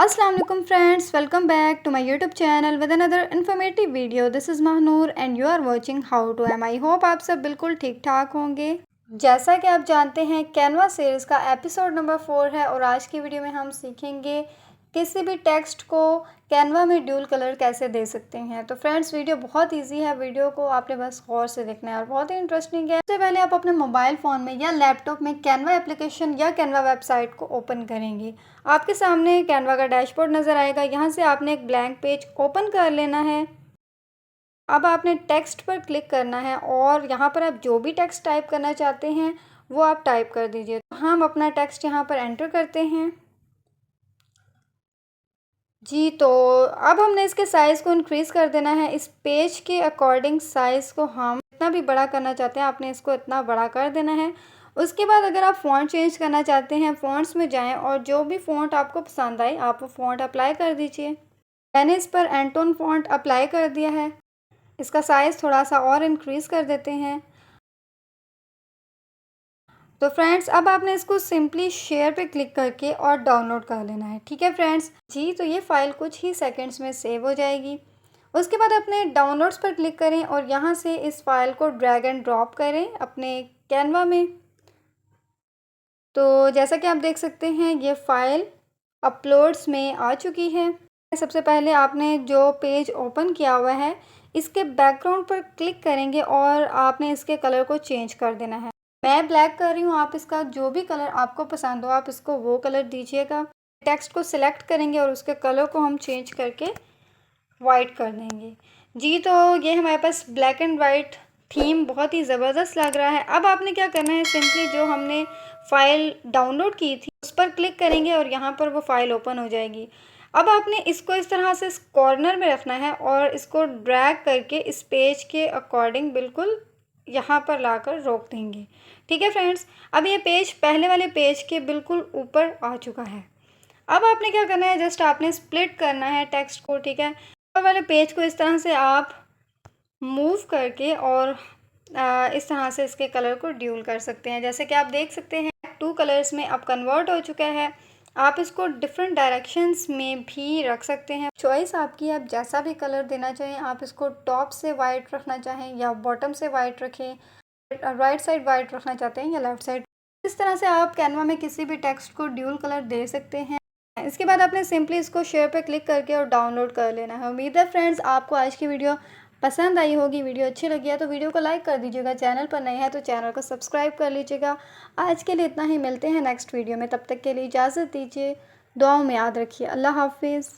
अस्सलाम वालेकुम friends, welcome back to my YouTube channel with another informative video. This is Mahnoor and you are watching how to um. I hope आप सब बिल्कुल ठीक ठाक होंगे। जैसा कि आप जानते हैं, कैनवा सीरीज़ का एपिसोड नंबर 4 है और आज की वीडियो में हम सीखेंगे किसी भी टेक्स्ट को कैनवा में ड्यूल कलर कैसे दे सकते हैं। तो फ्रेंड्स, वीडियो बहुत इजी है, वीडियो को आपने बस गौर से देखना है और बहुत ही इंटरेस्टिंग है। सबसे पहले आप अपने मोबाइल फ़ोन में या लैपटॉप में कैनवा एप्लीकेशन या कैनवा वेबसाइट को ओपन करेंगे। आपके सामने कैनवा का डैशबोर्ड नज़र आएगा। यहाँ से आपने एक ब्लैंक पेज ओपन कर लेना है। अब आपने टेक्स्ट पर क्लिक करना है और यहाँ पर आप जो भी टेक्स्ट टाइप करना चाहते हैं वो आप टाइप कर दीजिए। तो हम अपना टेक्स्ट यहाँ पर एंटर करते हैं जी। तो अब हमने इसके साइज़ को इंक्रीज़ कर देना है। इस पेज के अकॉर्डिंग साइज़ को हम जितना भी बड़ा करना चाहते हैं आपने इसको इतना बड़ा कर देना है। उसके बाद अगर आप फ़ॉन्ट चेंज करना चाहते हैं, फ़ॉन्ट्स में जाएं और जो भी फ़ॉन्ट आपको पसंद आए आप वो फ़ॉन्ट अप्लाई कर दीजिए। मैंने इस पर एंटोन फ़ॉन्ट अप्लाई कर दिया है। इसका साइज़ थोड़ा सा और इंक्रीज़ कर देते हैं। तो फ्रेंड्स, अब आपने इसको सिंपली शेयर पे क्लिक करके और डाउनलोड कर लेना है। ठीक है फ्रेंड्स जी। तो ये फ़ाइल कुछ ही सेकंड्स में सेव हो जाएगी। उसके बाद अपने डाउनलोड्स पर क्लिक करें और यहाँ से इस फाइल को ड्रैग एंड ड्रॉप करें अपने कैनवा में। तो जैसा कि आप देख सकते हैं ये फ़ाइल अपलोड्स में आ चुकी है। सबसे पहले आपने जो पेज ओपन किया हुआ है इसके बैकग्राउंड पर क्लिक करेंगे और आपने इसके कलर को चेंज कर देना है। मैं ब्लैक कर रही हूँ, आप इसका जो भी कलर आपको पसंद हो आप इसको वो कलर दीजिएगा। टेक्स्ट को सिलेक्ट करेंगे और उसके कलर को हम चेंज करके वाइट कर देंगे जी। तो ये हमारे पास ब्लैक एंड वाइट थीम बहुत ही ज़बरदस्त लग रहा है। अब आपने क्या करना है, सिंपली जो हमने फ़ाइल डाउनलोड की थी उस पर क्लिक करेंगे और यहाँ पर वो फ़ाइल ओपन हो जाएगी। अब आपने इसको इस तरह से इस कॉर्नर में रखना है और इसको ड्रैग करके इस पेज के अकॉर्डिंग बिल्कुल यहाँ पर लाकर रोक देंगे। ठीक है फ्रेंड्स, अब ये पेज पहले वाले पेज के बिल्कुल ऊपर आ चुका है। अब आपने क्या करना है, जस्ट आपने स्प्लिट करना है टेक्स्ट को। ठीक है, ऊपर वाले पेज को इस तरह से आप मूव करके और इस तरह से इसके कलर को ड्यूल कर सकते हैं। जैसे कि आप देख सकते हैं 2 कलर्स में अब कन्वर्ट हो चुका है। आप इसको डिफरेंट डायरेक्शंस में भी रख सकते हैं, चॉइस आपकी है। आप जैसा भी कलर देना चाहें, आप इसको टॉप से वाइट रखना चाहें या बॉटम से वाइट रखें, राइट साइड वाइट रखना चाहते हैं या लेफ़्ट साइड। इस तरह से आप कैनवा में किसी भी टेक्स्ट को ड्यूल कलर दे सकते हैं। इसके बाद आपने सिंपली इसको शेयर पे क्लिक करके और डाउनलोड कर लेना है। उम्मीद है फ्रेंड्स आपको आज की वीडियो पसंद आई होगी। वीडियो अच्छी लगी है तो वीडियो को लाइक कर दीजिएगा। चैनल पर नए हैं तो चैनल को सब्सक्राइब कर लीजिएगा। आज के लिए इतना ही, मिलते हैं नेक्स्ट वीडियो में। तब तक के लिए इजाज़त दीजिए। दुआओं में याद रखिए। अल्लाह हाफिज़।